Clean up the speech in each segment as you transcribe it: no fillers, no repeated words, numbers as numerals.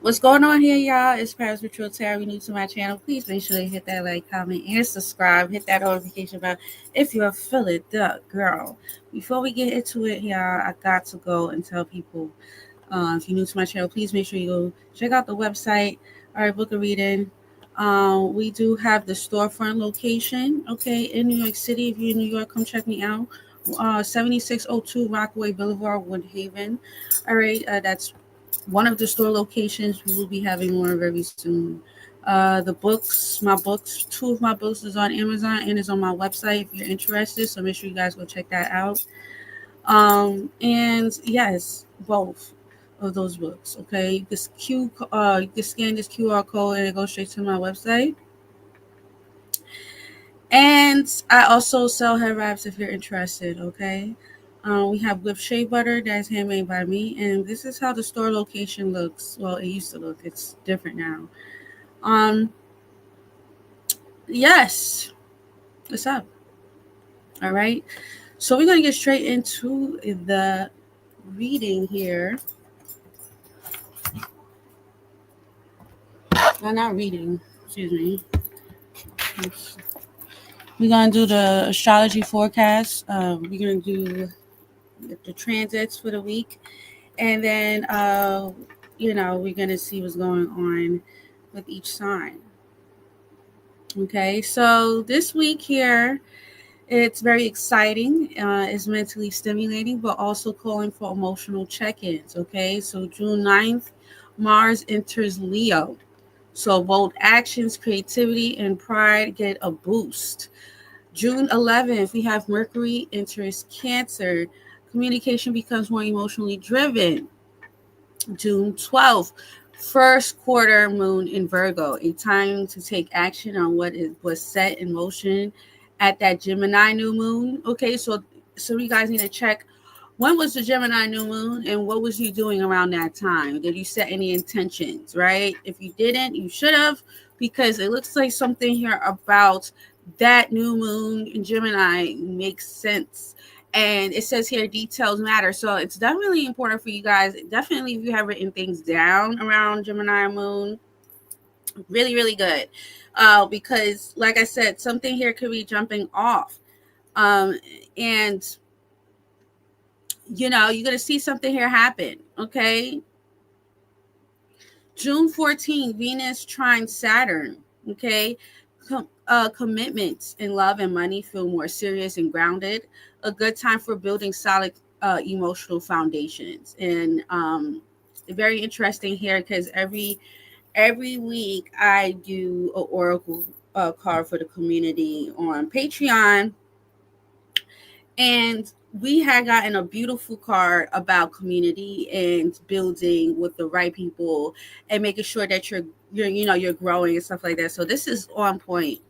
What's going on here, y'all? It's Paris Ritual Terry. New to my channel. Please make sure to hit that like, comment, and subscribe. Hit that notification bell if you're feeling the girl. Before we get into it, y'all, I got to go and tell people if you're new to my channel, please make sure you go check out the website. All right, book a reading. We do have the storefront location, okay, in New York City. If you're in New York, come check me out. 7602 Rockaway Boulevard, Woodhaven. All right, that's one of the store locations. We will be having more very soon. The books, my books, two of my books is on Amazon and is on my website if you're interested. So make sure you guys go check that out. And yes, both of those books. Okay, you can scan this QR code and it goes straight to my website. And I also sell hair wraps if you're interested. Okay. We have whipped shea butter that's handmade by me, and this is how the store location looks. Well, it used to look. It's different now. Um, yes, what's up? All right. So we're gonna get straight into the reading here. Well, not reading. Excuse me. We're gonna do the astrology forecast. We're gonna do the transits for the week, and then we're gonna see what's going on with each sign. Okay, so this week here, it's very exciting. It's mentally stimulating, but also calling for emotional check-ins. Okay, so June 9th, Mars enters Leo. So both actions, creativity, and pride get a boost. June 11th, we have Mercury enters Cancer. Communication becomes more emotionally driven. June 12th, first quarter moon in Virgo, a time to take action on was set in motion at that Gemini new moon. Okay, so you guys need to check when was the Gemini new moon and what was you doing around that time? Did you set any intentions, right? If you didn't, you should have, because it looks like something here about that new moon in Gemini makes sense. And it says here details matter. So it's definitely important for you guys. Definitely if you have written things down around Gemini moon, really, really good. Because like I said, something here could be jumping off. And you're going to see something here happen. Okay. June 14th, Venus trine Saturn. Okay. Commitments in love and money feel more serious and grounded. A good time for building solid emotional foundations. And very interesting here because every week I do an oracle card for the community on Patreon, and we had gotten a beautiful card about community and building with the right people and making sure that you're growing and stuff like that. So this is on point.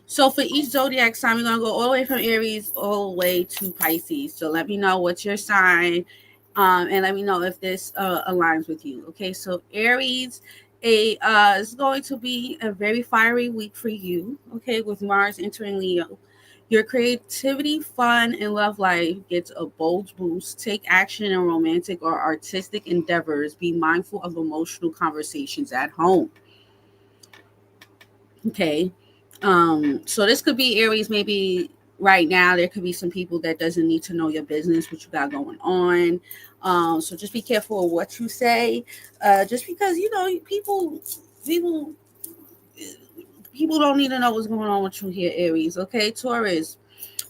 So for each zodiac sign, we're gonna go all the way from Aries all the way to Pisces. So let me know what's your sign, and let me know if this aligns with you. Okay, so Aries, is going to be a very fiery week for you. Okay, with Mars entering Leo. Your creativity, fun, and love life gets a bold boost. Take action in romantic or artistic endeavors. Be mindful of emotional conversations at home. Okay. So this could be Aries, maybe right now. There could be some people that doesn't need to know your business, what you got going on. So just be careful of what you say. Just because people people don't need to know what's going on with you here, Aries. Okay, Taurus.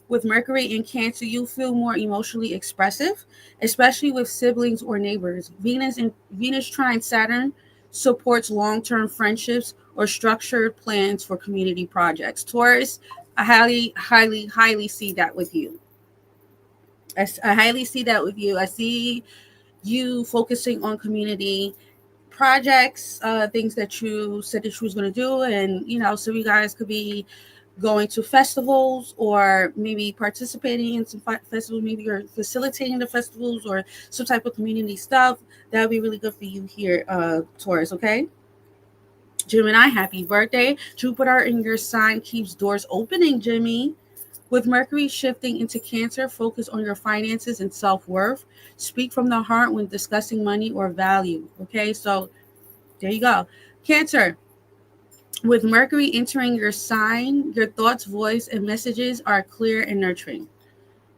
With Mercury in Cancer, you feel more emotionally expressive, especially with siblings or neighbors. Venus trine Saturn supports long-term friendships or structured plans for community projects. Taurus, I highly, highly, highly see that with you. I highly see that with you. I see you focusing on community projects, things that you said that you was going to do, and so you guys could be going to festivals or maybe participating in some festivals, maybe you're facilitating the festivals or some type of community stuff. That would be really good for you here, Taurus. Okay, Gemini, happy birthday. Jupiter in your sign keeps doors opening, Jimmy. With Mercury shifting into Cancer, focus on your finances and self worth. Speak from the heart when discussing money or value. Okay, so there you go. Cancer, with Mercury entering your sign, your thoughts, voice, and messages are clear and nurturing.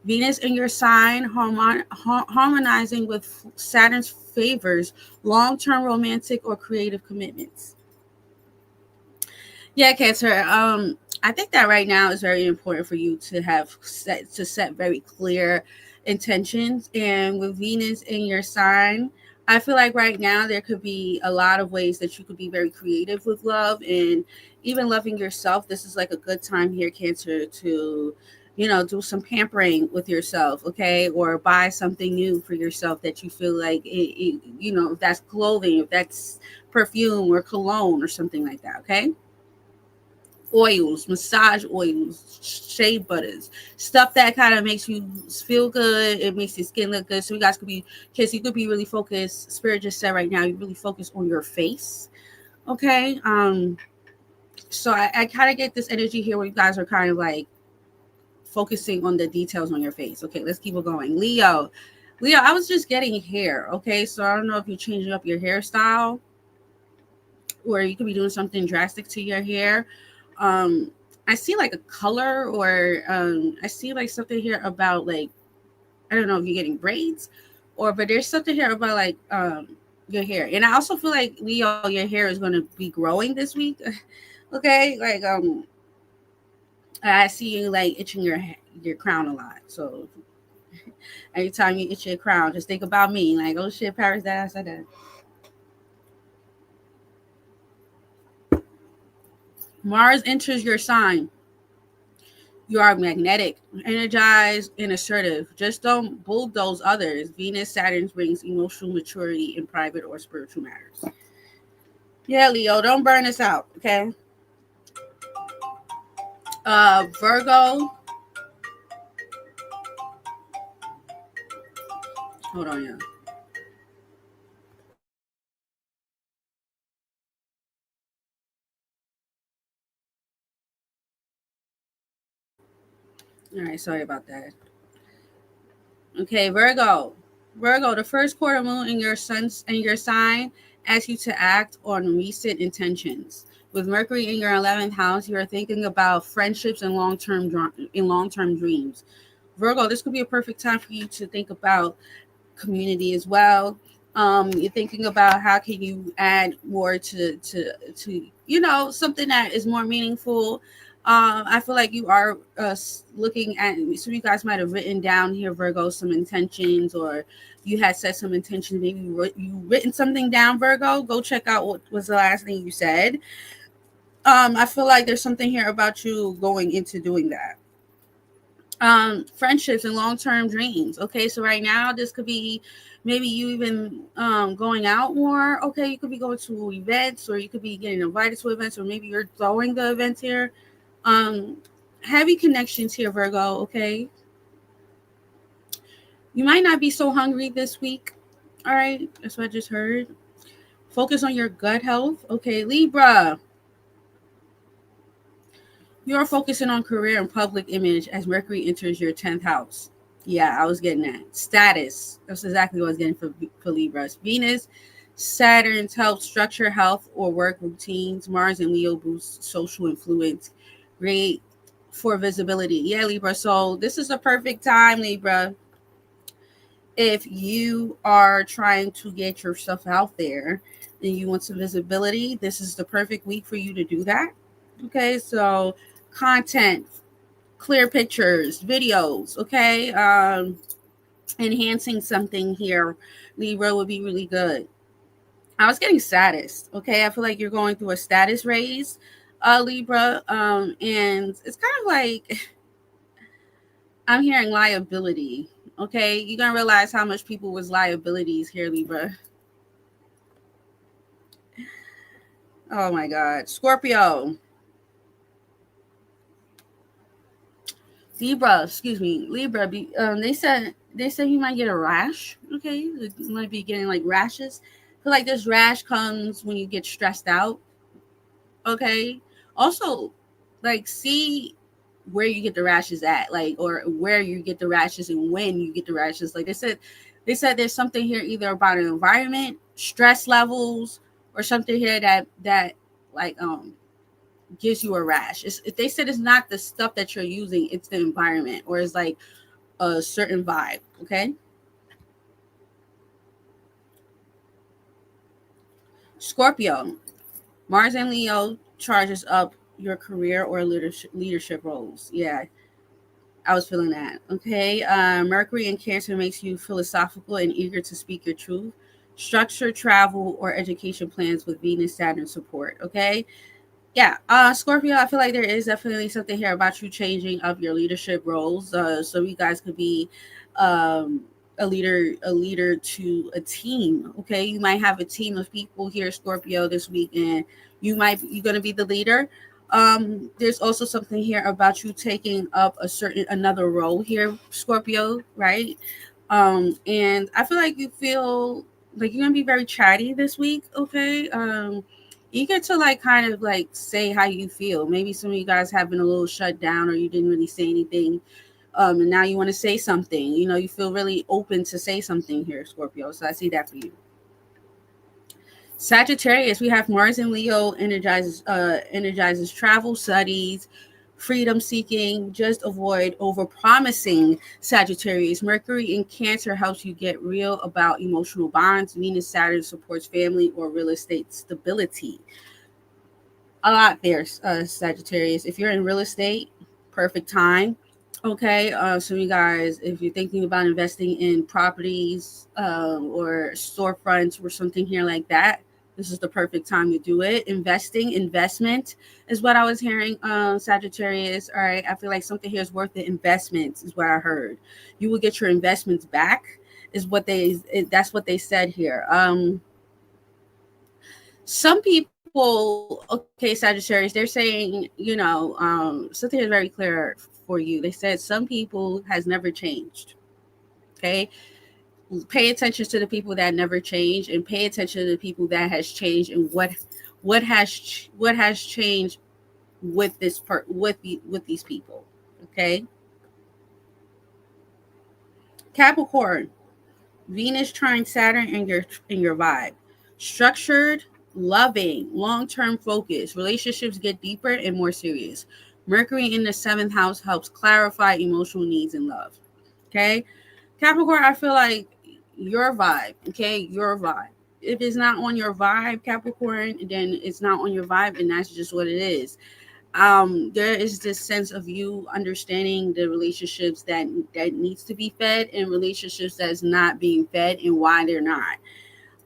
Venus in your sign, harmonizing with Saturn's favors long term romantic or creative commitments. Yeah, Cancer. I think that right now is very important for you to set very clear intentions. And with Venus in your sign, I feel like right now there could be a lot of ways that you could be very creative with love and even loving yourself. This is like a good time here, Cancer, to do some pampering with yourself, okay, or buy something new for yourself that you feel like if that's clothing, if that's perfume or cologne or something like that, okay. Oils, massage oils, shea butters, stuff that kind of makes you feel good. It makes your skin look good. So you guys could be, kids, you could be really focused. Spirit just said right now, you really focus on your face. Okay. So I kind of get this energy here where you guys are kind of like focusing on the details on your face. Okay, let's keep it going. Leo, I was just getting hair. Okay, so I don't know if you're changing up your hairstyle or you could be doing something drastic to your hair. um I see like a color or I see like something here about like, I don't know if you're getting braids or, but there's something here about like your hair. And I also feel like, Leo, your hair is going to be growing this week. Okay, like I see you like itching your crown a lot. So anytime you itch your crown, just think about me, like, oh shit, Paris, that I said that. Mars enters your sign. You are magnetic, energized, and assertive. Just don't bulldoze others. Venus, Saturn brings emotional maturity in private or spiritual matters. Yeah, Leo, don't burn us out, okay? Virgo, hold on, yeah. All right, sorry about that. Okay, Virgo. Virgo, the first quarter moon in your sign asks you to act on recent intentions. With Mercury in your 11th house, you are thinking about friendships and long-term dreams. Virgo, this could be a perfect time for you to think about community as well. You're thinking about how can you add more to something that is more meaningful. I feel like you are looking at, so you guys might have written down here, Virgo, some intentions, or you had set some intentions. Maybe you written something down, Virgo. Go check out what was the last thing you said. I feel like there's something here about you going into doing that. Friendships and long-term dreams. Okay, so right now this could be maybe you even going out more. Okay, you could be going to events, or you could be getting invited to events, or maybe you're throwing the events here. um Heavy connections here, Virgo. Okay, you might not be so hungry this week. All right, that's what I just heard. Focus on your gut health. Okay, Libra, you are focusing on career and public image as Mercury enters your 10th house. Yeah, I was getting that. Status. That's exactly what I was getting for Libras. Venus, Saturn's help structure health or work routines. Mars and Leo boost social influence. Great for visibility. Yeah, Libra. So this is a perfect time, Libra. If you are trying to get yourself out there and you want some visibility, this is the perfect week for you to do that. Okay, so content, clear pictures, videos, okay? Enhancing something here, Libra, would be really good. I was getting status, okay? I feel like you're going through a status raise, Libra, and it's kind of like I'm hearing liability, okay? You're gonna realize how much people was liabilities here, Libra. Oh my God, Scorpio, Libra, excuse me, Libra. They said you might get a rash. Okay, you might be getting like rashes. I feel like this rash comes when you get stressed out. Okay. Also, like, see. where you get the rashes at, like, or where you get the rashes and when you get the rashes. Like they said there's something here either about an environment, stress levels, or something here that like gives you a rash. They said it's not the stuff that you're using, it's the environment, or it's like a certain vibe. Okay. Scorpio, Mars and Leo charges up your career or leadership roles. Yeah, I was feeling that. Okay. Mercury in Cancer makes you philosophical and eager to speak your truth. Structure, travel, or education plans with Venus Saturn support. Okay. Yeah, Scorpio, I feel like there is definitely something here about you changing up your leadership roles. So you guys could be um, a leader to a team. Okay, you might have a team of people here, Scorpio, this week, and you're gonna be the leader. There's also something here about you taking up another role here, Scorpio, right? And I feel like you feel like you're gonna be very chatty this week. Okay. You get to like kind of like say how you feel. Maybe some of you guys have been a little shut down or you didn't really say anything. And now you want to say something. You feel really open to say something here, Scorpio. So I see that for you. Sagittarius, we have Mars and Leo energizes travel, studies, freedom seeking. Just avoid over promising. Sagittarius, Mercury in Cancer helps you get real about emotional bonds. Venus Saturn supports family or real estate stability. A lot there, Sagittarius. If you're in real estate, perfect time. Okay, so you guys, if you're thinking about investing in properties or storefronts or something here like that, this is the perfect time to do it. Investment is what I was hearing, Sagittarius. All right, I feel like something here is worth the investment, is what I heard. You will get your investments back, is what that's what they said here. Some people, okay, Sagittarius, they're saying, something is very clear for you. They said some people has never changed. Okay. Pay attention to the people that never change and pay attention to the people that has changed and what has changed with with these people. Okay. Capricorn, Venus trying Saturn in your vibe. Structured, loving, long-term focus. Relationships get deeper and more serious. Mercury in the seventh house helps clarify emotional needs and love. Okay. Capricorn, I feel like your vibe, okay? Your vibe. If it's not on your vibe, Capricorn, then it's not on your vibe, and that's just what it is. There is this sense of you understanding the relationships that needs to be fed and relationships that's not being fed and why they're not.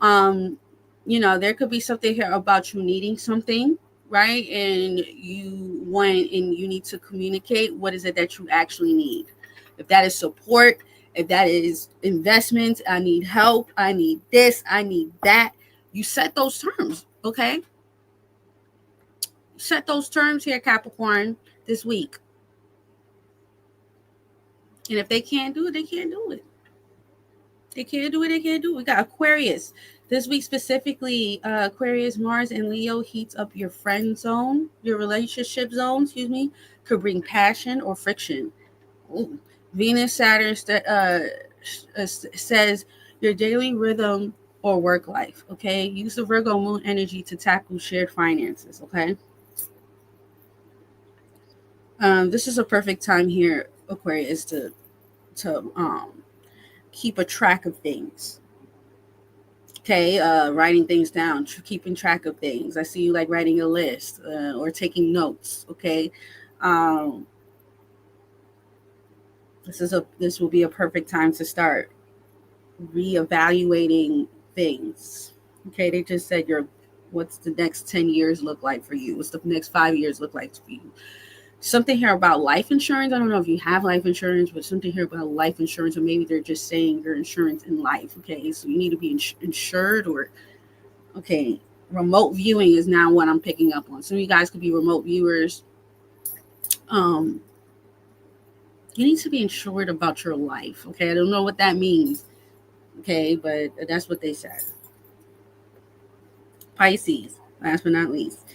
um there could be something here about you needing something, right? And you need to communicate what is it that you actually need. If that is support, if that is investments, I need help, I need this, I need that. You set those terms. Okay, set those terms here, Capricorn, this week. And if they can't do it, they can't do it. They can't do it. They can't do it. We got Aquarius. This week specifically, Aquarius, Mars, and Leo heats up your friend zone, your relationship zone, excuse me, could bring passion or friction. Ooh. Venus, Saturn says your daily rhythm or work life. Okay. Use the Virgo moon energy to tackle shared finances. Okay. This is a perfect time here, Aquarius, to keep a track of things. Okay, writing things down, keeping track of things. I see you like writing a list or taking notes. Okay, um, this will be a perfect time to start reevaluating things. Okay, they just said what's the next 10 years look like for you? What's the next 5 years look like for you? Something here about life insurance. I don't know if you have life insurance, but something here about life insurance, or maybe they're just saying your insurance in life. Okay, so you need to be insured or okay, remote viewing is now what I'm picking up on. Some of you guys could be remote viewers. Um, you need to be insured about your life. Okay, I don't know what that means. Okay, but that's what they said. Pisces, last but not least.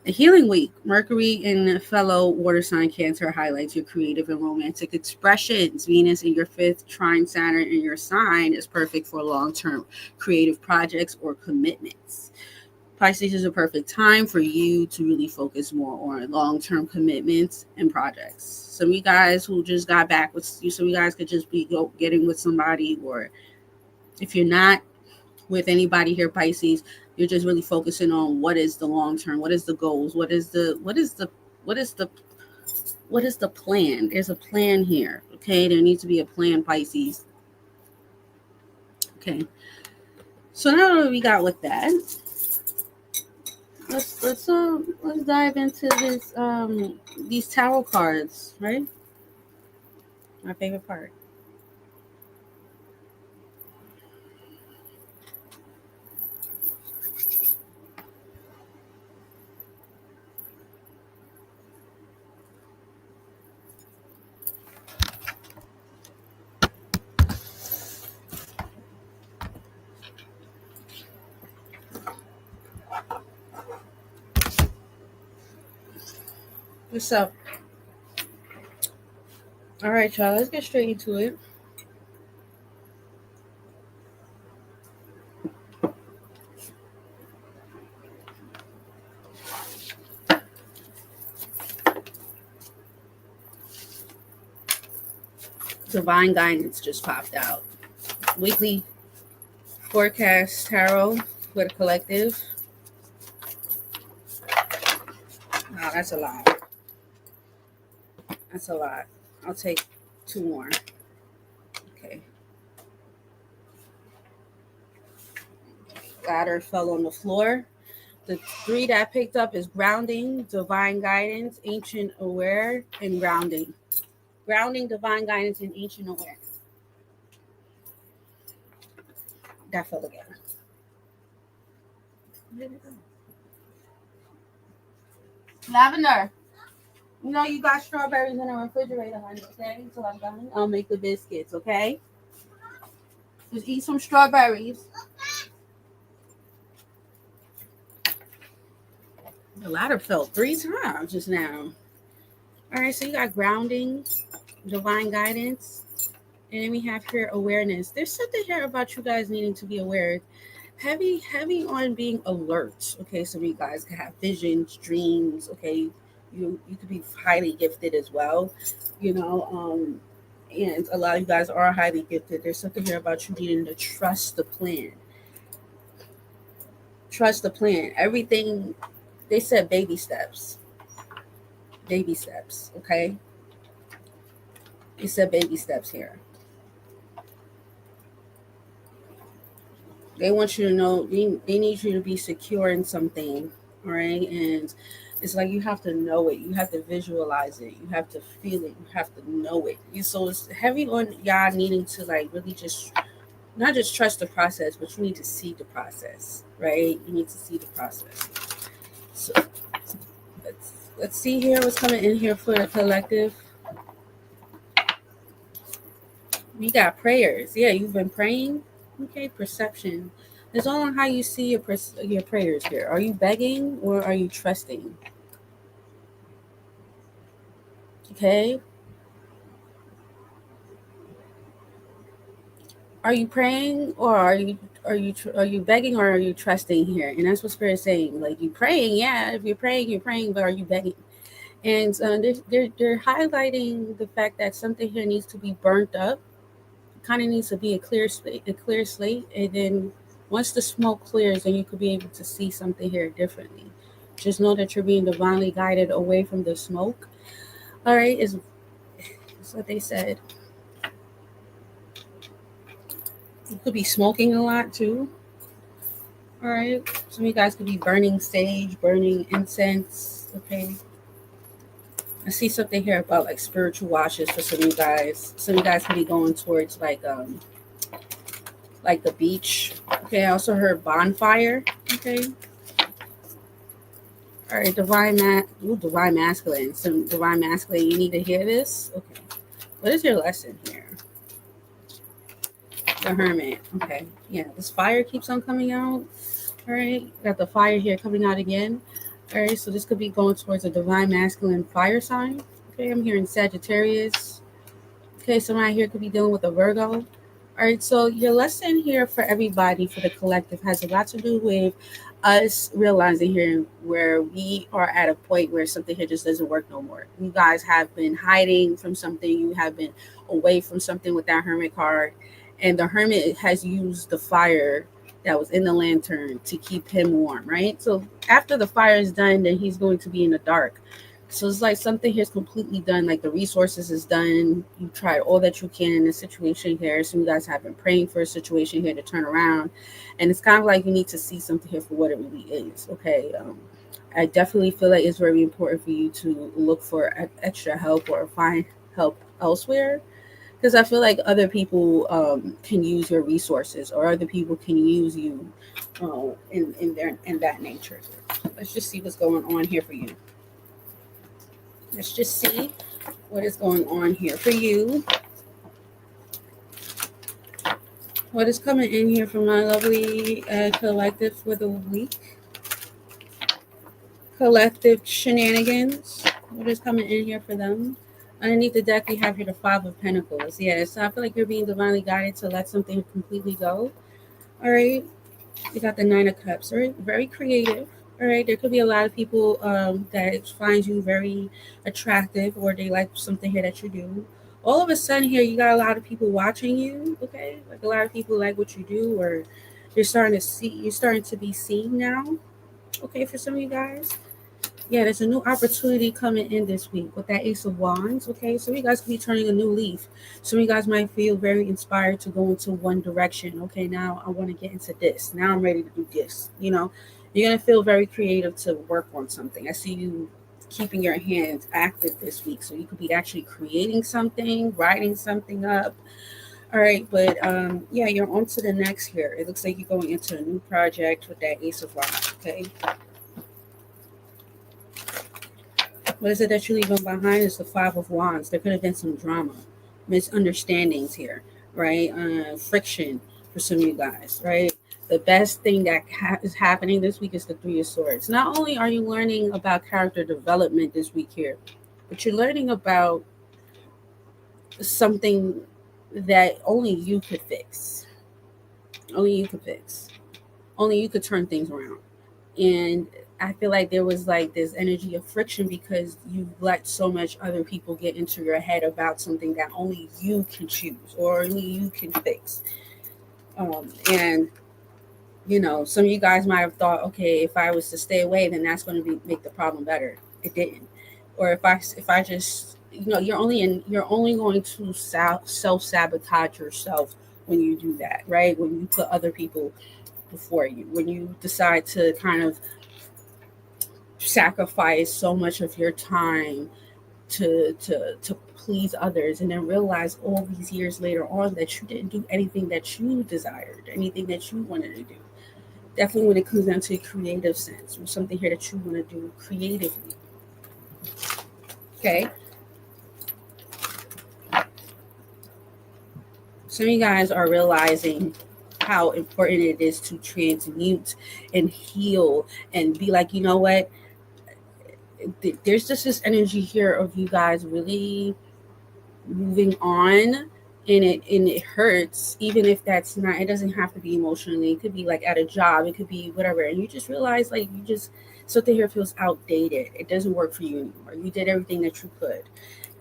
A healing week. Mercury in fellow water sign Cancer highlights your creative and romantic expressions. Venus in your fifth, trine Saturn in your sign is perfect for long-term creative projects or commitments. Pisces is a perfect time for you to really focus more on long-term commitments and projects. Some of you guys who just got back with you, some of you guys could just be getting with somebody, or if you're not with anybody here, Pisces, you're just really focusing on what is the long term, what is the goals, what is the plan. There's a plan here. Okay, there needs to be a plan, Pisces. Okay, so now what we got with that, let's dive into this these tarot cards, right? My favorite part. What's up? All right, y'all, let's get straight into it. Divine guidance just popped out. Weekly forecast tarot for the collective. Wow, that's a lot. That's a lot. I'll take 2 more. Okay. Ladder fell on the floor. The 3 that I picked up is grounding, divine guidance, ancient aware, and grounding. Grounding, divine guidance, and ancient aware. That fell again. Lavender. You know you got strawberries in the refrigerator, honey, okay? So I'm done. I'll make the biscuits, okay? Just eat some strawberries. The ladder fell 3 times just now. All right, so you got grounding, divine guidance, and then we have here awareness. There's something here about you guys needing to be aware. Heavy on being alert. Okay, so you guys can have visions, dreams. Okay, you could be highly gifted as well. You know, and a lot of you guys are highly gifted. There's something here about you needing to trust the plan. Trust the plan. Everything. They said baby steps. Baby steps. Okay. They said baby steps here. They want you to know, they need you to be secure in something, all right? And it's like you have to know it. You have to visualize it. You have to feel it. You have to know it. So it's heavy on y'all needing to like really just, not just trust the process, but you need to see the process, right? You need to see the process. So let's see here what's coming in here for the collective. We got prayers. Yeah, you've been praying. Okay, perception. It's all on how you see your prayers here. Are you begging or are you trusting? Okay. Are you praying or are you begging or are you trusting here? And that's what Spirit's saying. Like you praying, yeah. If you're praying, but are you begging? And they're highlighting the fact that something here needs to be burnt up. Kind of needs to be a clear slate, and then once the smoke clears, then you could be able to see something here differently. Just know that you're being divinely guided away from the smoke. All right, is what they said. You could be smoking a lot too. All right, some of you guys could be burning sage, burning incense. Okay, I see something here about like spiritual washes for some of you guys. Some of you guys could be going towards like the beach. Okay, I also heard bonfire. Okay. All right, divine masculine. Some divine masculine. You need to hear this. Okay. What is your lesson here? The hermit. Okay. Yeah, this fire keeps on coming out. All right. Got the fire here coming out again. All right, so this could be going towards a divine masculine fire sign. Okay, I'm hearing Sagittarius. Okay, somebody here could be dealing with a Virgo. All right, so your lesson here for everybody, for the collective, has a lot to do with us realizing here where we are at a point where something here just doesn't work no more. You guys have been hiding from something, you have been away from something with that Hermit card, and the Hermit has used the fire that was in the lantern to keep him warm, right? So after the fire is done, then he's going to be in the dark. So it's like something here's completely done, like the resources is done. You tried all that you can in the situation here. So you guys have been praying for a situation here to turn around. And it's kind of like you need to see something here for what it really is. Okay. I definitely feel like it's very important for you to look for extra help or find help elsewhere. Because I feel like other people can use your resources, or other people can use you in that nature. Let's just see what's going on here for you. Let's just see what is going on here for you. What is coming in here from my lovely collective for the week? Collective shenanigans. What is coming in here for them? Underneath the deck, we have here the Five of Pentacles. Yeah, so I feel like you're being divinely guided to let something completely go. All right. You got the Nine of Cups. All right. Very creative. All right. There could be a lot of people that find you very attractive, or they like something here that you do. All of a sudden here, you got a lot of people watching you. Okay. Like a lot of people like what you do, or you're starting to be seen now. Okay. For some of you guys. Yeah, there's a new opportunity coming in this week with that Ace of Wands. Okay, so you guys could be turning a new leaf. Some of you guys might feel very inspired to go into one direction. Okay, now I want to get into this. Now I'm ready to do this. You know, you're gonna feel very creative to work on something. I see you keeping your hands active this week, so you could be actually creating something, writing something up. All right, but yeah, you're on to the next here. It looks like you're going into a new project with that Ace of Wands. Okay. What is it that you're leaving behind? Is the Five of Wands. There could have been some drama, misunderstandings here, right? Friction for some of you guys, right? The best thing that is happening this week is the Three of Swords. Not only are you learning about character development this week here, but you're learning about something that only you could fix. Only you could fix. Only you could turn things around. And I feel like there was like this energy of friction because you let so much other people get into your head about something that only you can choose or only you can fix. And you know, some of you guys might have thought, okay, if I was to stay away, then that's going to make the problem better. It didn't. Or if I just, you know, you're only going to self sabotage yourself when you do that, right? When you put other people before you, when you decide to kind of sacrifice so much of your time to please others, and then realize all these years later on that you didn't do anything that you desired, anything that you wanted to do. Definitely when it comes down to a creative sense, or something here that you want to do creatively. Okay. Some of you guys are realizing how important it is to transmute and heal and be like, you know what? There's just this energy here of you guys really moving on, and it hurts, even if that's not, it doesn't have to be emotionally, it could be like at a job, it could be whatever, and you just realize like you just, something here feels outdated, it doesn't work for you anymore, you did everything that you could,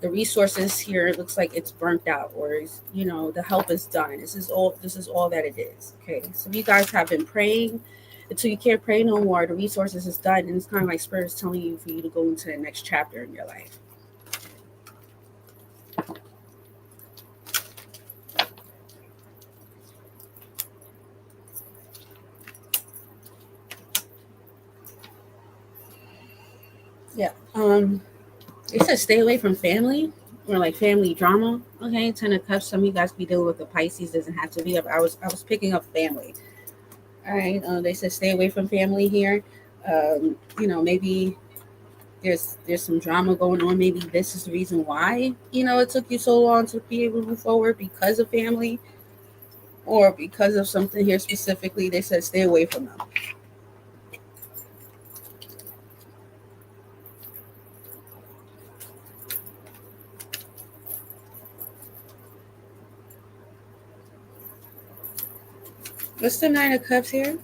the resources here, it looks like it's burnt out, or it's, you know, the help is done, this is all that it is. Okay, so you guys have been praying until you can't pray no more, the resources is done, and it's kind of like spirit is telling you for you to go into the next chapter in your life. Yeah. It says stay away from family or like family drama. Okay, Ten of Cups. Some of you guys be dealing with the Pisces. Doesn't have to be up. I was picking up family. All right. They said stay away from family here. You know, maybe there's some drama going on. Maybe this is the reason why, you know, it took you so long to be able to move forward, because of family or because of something here specifically. They said stay away from them. What's the Nine of Cups here?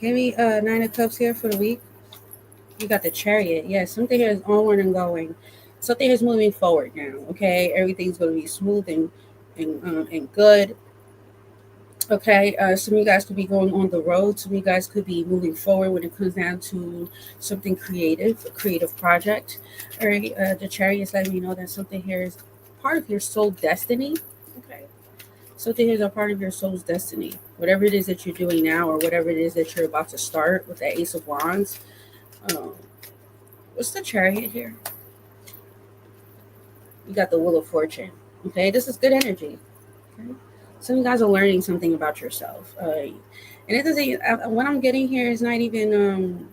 Give me Nine of Cups here for the week. You got the Chariot. Yes, something here is onward and going. Something is moving forward now. Okay, everything's going to be smooth and good. Okay, some of you guys could be going on the road. Some of you guys could be moving forward when it comes down to something creative, a creative project. All right, the Chariot is letting me know that something here is part of your soul destiny. Okay, something here is a part of your soul's destiny. Whatever it is that you're doing now, or whatever it is that you're about to start with the Ace of Wands. Um, what's the Chariot here? You got the Wheel of Fortune. Okay, this is good energy. Okay? Some of you guys are learning something about yourself. And it doesn't, what I'm getting here is not even,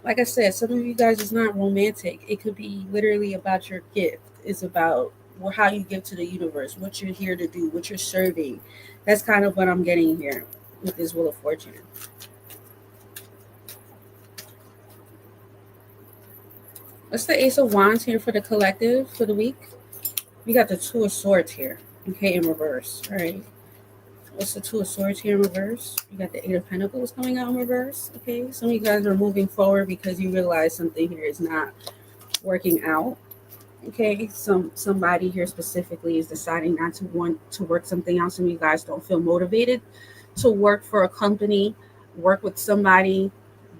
like I said, some of you guys is not romantic. It could be literally about your gift. It's about how you give to the universe, what you're here to do, what you're serving. That's kind of what I'm getting here with this Wheel of Fortune. What's the Ace of Wands here for the collective for the week? We got the Two of Swords here, okay, in reverse. All right. What's the Two of Swords here in reverse? You got the Eight of Pentacles coming out in reverse. Okay. Some of you guys are moving forward because you realize something here is not working out. Okay. Somebody here specifically is deciding not to want to work something out. Some of you guys don't feel motivated to work for a company, work with somebody,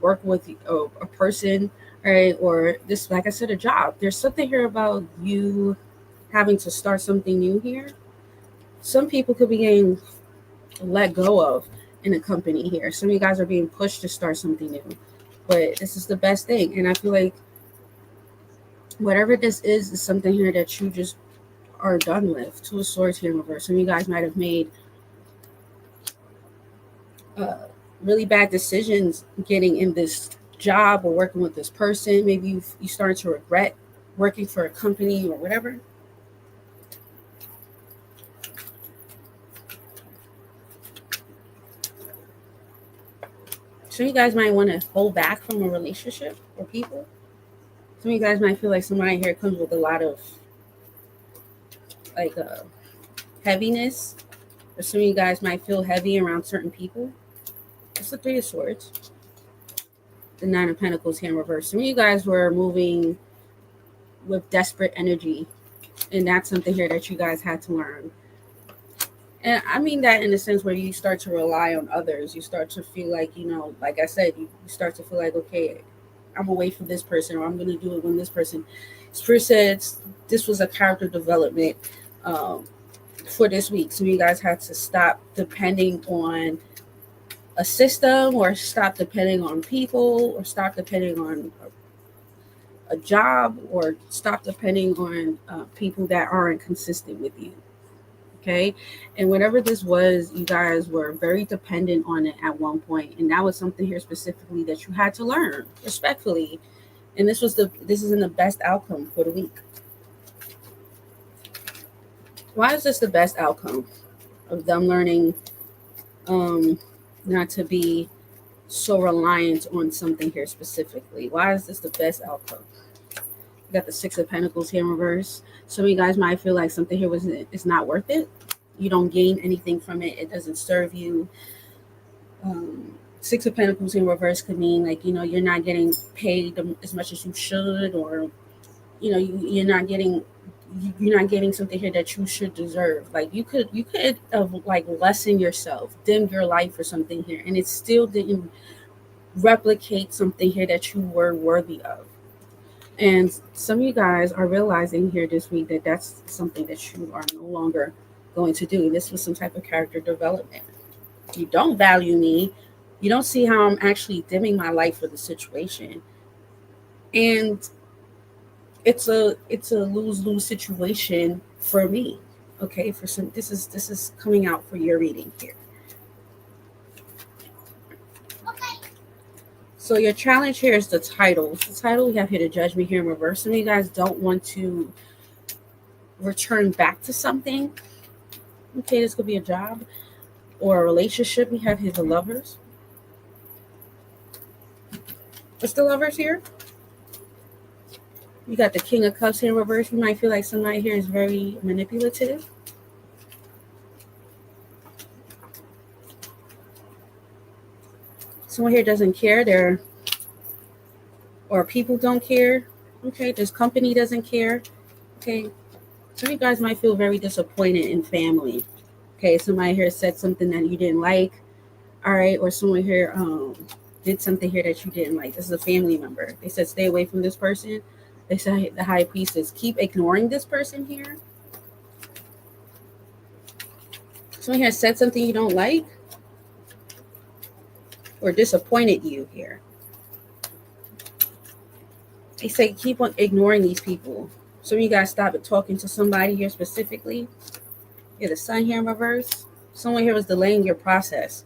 work with a person, right? Or this, like I said, a job. There's something here about you having to start something new here. Some people could be getting let go of in a company here. Some of you guys are being pushed to start something new, but this is the best thing. And I feel like whatever this is something here that you just are done with. Two of Swords here in reverse. Some of you guys might have made uh, really bad decisions getting in this job or working with this person. Maybe you started to regret working for a company or whatever. Some of you guys might want to hold back from a relationship or people. Some of you guys might feel like somebody here comes with a lot of like heaviness, or some of you guys might feel heavy around certain people. It's the Three of Swords, the Nine of Pentacles here in reverse. Some of you guys were moving with desperate energy, and that's something here that you guys had to learn. And I mean that in the sense where you start to rely on others. You start to feel like, like I said, you start to feel like, okay, I'm away from this person, or I'm going to do it when this person. Spirit said this was a character development for this week. So you guys had to stop depending on a system, or stop depending on people, or stop depending on a job, or stop depending on people that aren't consistent with you. Okay. And whatever this was, you guys were very dependent on it at one point. And that was something here specifically that you had to learn respectfully. And this is in the best outcome for the week. Why is this the best outcome of them learning not to be so reliant on something here specifically? Why is this the best outcome? You got the Six of Pentacles here in reverse. Some of you guys might feel like something here is not worth it. You don't gain anything from it. It doesn't serve you. Six of Pentacles in reverse could mean like, you're not getting paid as much as you should, or you're not getting something here that you should deserve. Like you could like lessen yourself, dim your life or something here, and it still didn't replicate something here that you were worthy of. And some of you guys are realizing here this week that that's something that you are no longer going to do. This was some type of character development. You don't value me. You don't see how I'm actually dimming my light for the situation. And it's a lose-lose situation for me. Okay, for some this is coming out for your reading here. So your challenge here is the title. The title we have here, to judge me here in reverse. Some of you guys don't want to return back to something. Okay, this could be a job or a relationship. We have here the Lovers. What's the Lovers here? You got the King of Cups here in reverse. You might feel like somebody here is very manipulative. Someone here doesn't care. Or people don't care. Okay, this company doesn't care. Okay, some of you guys might feel very disappointed in family. Okay, somebody here said something that you didn't like. All right, or someone here did something here that you didn't like. This is a family member. They said stay away from this person. They said the High Priestess, keep ignoring this person here. Someone here said something you don't like or disappointed you here. They say keep on ignoring these people. Some of you guys stop at talking to somebody here specifically. Yeah, the Sun here in reverse. Someone here was delaying your process.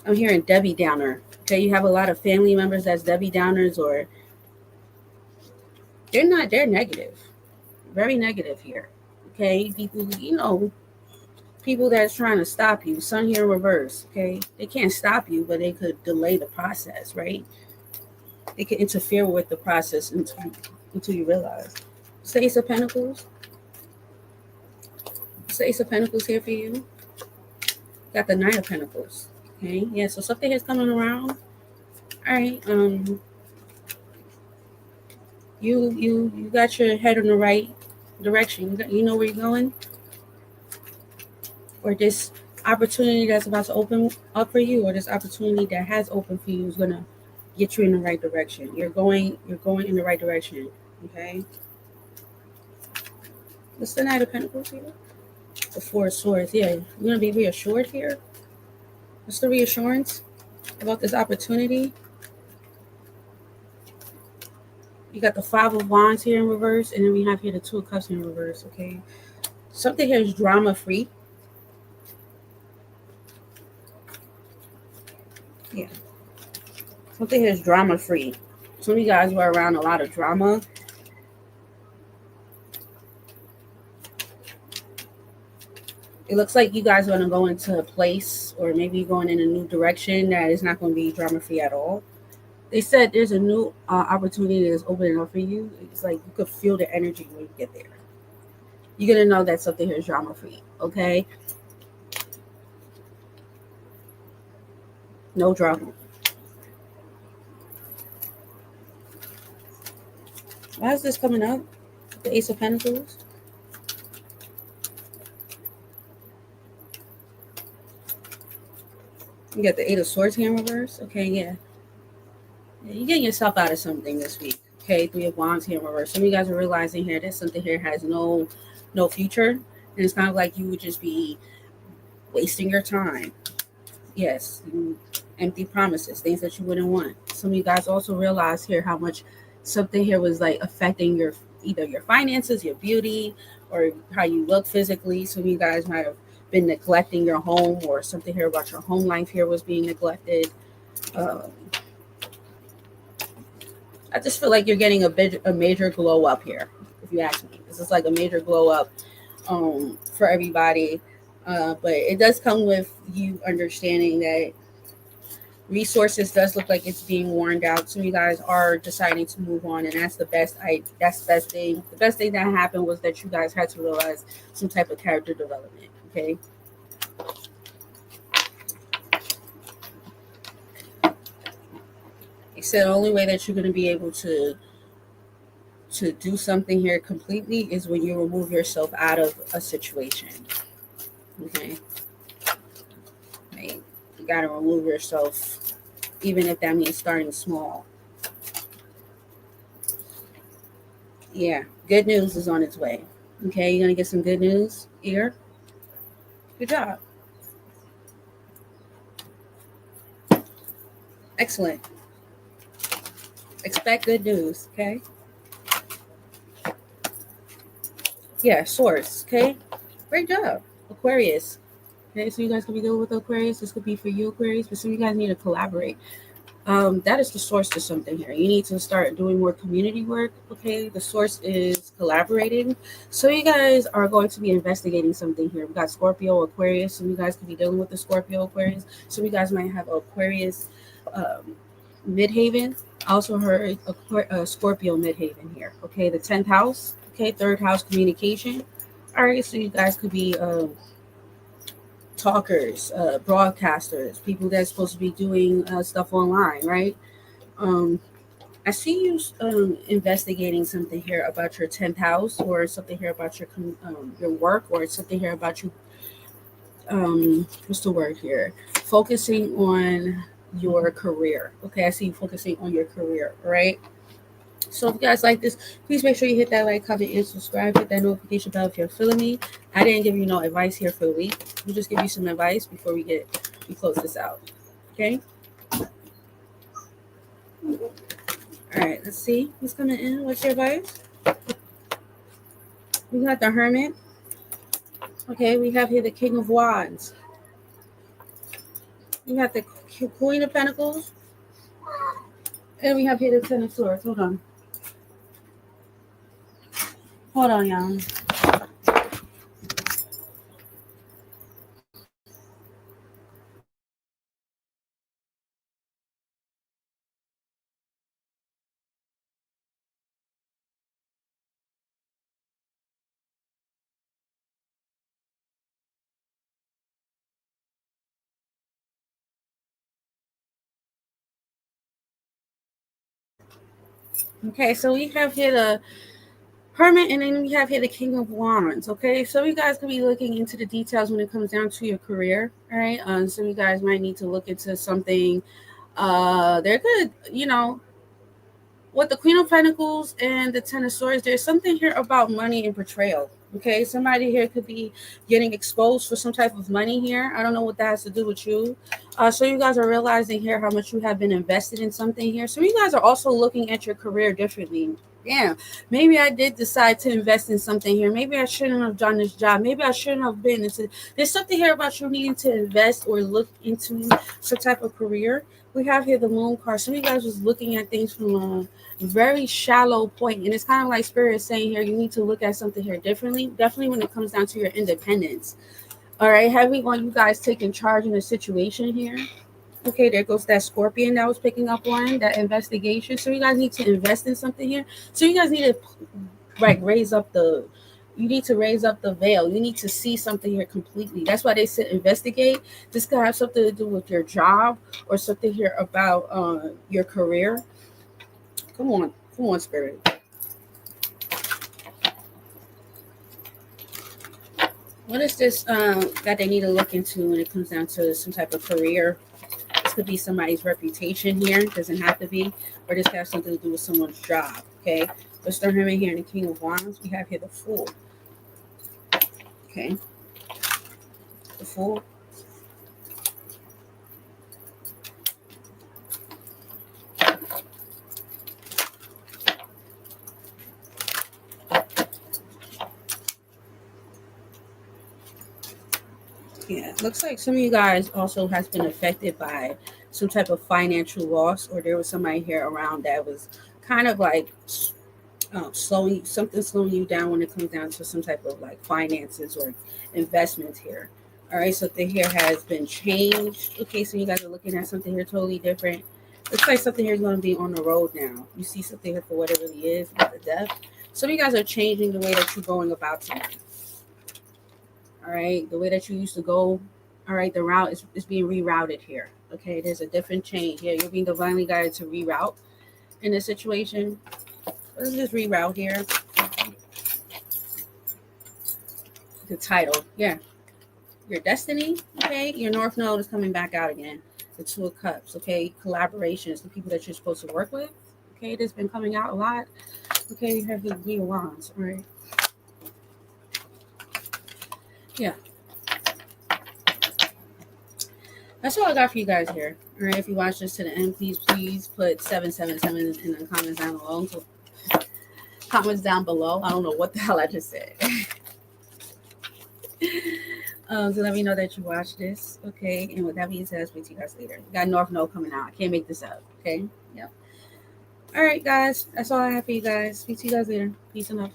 I'm hearing Debbie Downer. Okay, you have a lot of family members that's Debbie Downers, or they're negative. Very negative here. Okay, people, people that's trying to stop you. Sun here in reverse. Okay, they can't stop you, but they could delay the process, right? They can interfere with the process until you realize. Ace of Pentacles. Ace of Pentacles here for you. Got the Knight of Pentacles. Okay, yeah, so something is coming around. All right, you got your head in the right direction. You know where you're going, or this opportunity that's about to open up for you, or this opportunity that has opened for you is gonna get you in the right direction. You're going in the right direction. Okay. What's the Knight of Pentacles here? The Four of Swords. Yeah, you're gonna be reassured here. What's the reassurance about this opportunity? You got the Five of Wands here in reverse, and then we have here the Two of Cups in reverse. Okay, something here is drama free. Yeah, something here is drama free. Some of you guys were around a lot of drama. It looks like you guys are going to go into a place, or maybe going in a new direction that is not going to be drama free at all. They said there's a new opportunity that's opening up for you. It's like you could feel the energy when you get there. You're going to know that something here is drama free. Okay. No drama. Why is this coming up? The Ace of Pentacles. You got the Eight of Swords here in reverse. Okay, yeah. You're getting yourself out of something this week. Okay, Three of Wands here in reverse. Some of you guys are realizing here that something here has no future. And it's kind of like you would just be wasting your time. Yes, empty promises, things that you wouldn't want. Some of you guys also realize here how much something here was like affecting either your finances, your beauty, or how you look physically. Some of you guys might have been neglecting your home, or something here about your home life here was being neglected. I just feel like you're getting a major glow up here, if you ask me. This is like a major glow up for everybody. But it does come with you understanding that resources does look like it's being worn out. Some of you guys are deciding to move on, and that's the best thing. The best thing that happened was that you guys had to realize some type of character development. Okay. He said the only way that you're going to be able to do something here completely is when you remove yourself out of a situation. Okay. Right. You got to remove yourself, even if that means starting small. Yeah. Good news is on its way. Okay. You're going to get some good news here. Good job. Excellent. Expect good news. Okay. Yeah. Source. Okay. Great job. Aquarius. Okay, so you guys could be dealing with Aquarius. This could be for you, Aquarius, but some of you guys need to collaborate. That is the source to something here. You need to start doing more community work. Okay, the source is collaborating. So you guys are going to be investigating something here. We got Scorpio, Aquarius, so you guys could be dealing with the Scorpio, Aquarius. So you guys might have Aquarius midhaven. I also heard Scorpio midhaven here. Okay, the 10th house. Okay, third house communication. All right, so you guys could be talkers, broadcasters, people that's supposed to be doing stuff online, right? Um, I see you investigating something here about your 10th house, or something here about your work, or something here about you. What's the word here? Focusing on your career. Okay, I see you focusing on your career, right? So if you guys like this, please make sure you hit that like, comment, and subscribe. Hit that notification bell if you're feeling me. I didn't give you no advice here for the week. We just give you some advice before we close this out. Okay. All right. Let's see what's coming in. What's your advice? We got the Hermit. Okay. We have here the King of Wands. We got the Queen of Pentacles, and we have here the Ten of Swords. Hold on. Hold on, y'all. Okay, so we have here the Hermit, and then we have here the King of Wands. Okay, so you guys could be looking into the details when it comes down to your career. All right, so you guys might need to look into something. They're good, with the Queen of Pentacles and the Ten of Swords. There's something here about money and betrayal. Okay, somebody here could be getting exposed for some type of money here. I don't know what that has to do with you. So you guys are realizing here how much you have been invested in something here. So you guys are also looking at your career differently. Yeah, maybe I did decide to invest in something here. Maybe I shouldn't have done this job. Maybe I shouldn't have been into. There's something here about you needing to invest or look into some type of career. We have here the Moon card. Some of you guys was looking at things from a very shallow point, and it's kind of like Spirit is saying here, you need to look at something here differently. Definitely when it comes down to your independence. All right, having on you guys taking charge in a situation here. Okay, there goes that Scorpion that was picking up on that investigation. So you guys need to invest in something here. So you guys need to raise up the. You need to raise up the veil. You need to see something here completely. That's why they said investigate. This could have something to do with your job or something here about your career. Come on, Spirit. What is this that they need to look into when it comes down to some type of career? This could be somebody's reputation here. It doesn't have to be. Or this could have something to do with someone's job. Okay. Let's start him in here in the King of Wands. We have here the Fool. Okay. The Fool. Yeah, it looks like some of you guys also has been affected by some type of financial loss, or there was somebody here around that was kind of like slowing you down when it comes down to some type of like finances or investments here. All right, so the here has been changed. Okay, so you guys are looking at something here totally different. Looks like something here is going to be on the road now. You see something here for what it really is with the death. Some of you guys are changing the way that you're going about something. All right, the way that you used to go. All right, the route is being rerouted here. Okay, there's a different change here. You're being divinely guided to reroute in this situation. Let's just reroute here. The title, yeah. Your destiny, okay. Your North Node is coming back out again. The Two of Cups, okay. Collaborations, the people that you're supposed to work with, okay. That's been coming out a lot. Okay, you have the Queen of Wands, all right. Yeah. That's all I got for you guys here. All right, if you watch this to the end, please put 777 in the comments down below. So, comments down below. I don't know what the hell I just said. So let me know that you watched this. Okay, and with that being said, I'll speak to you guys later. We got North Node coming out. I can't make this up. Okay, yeah. All right, guys. That's all I have for you guys. Speak to you guys later. Peace and love.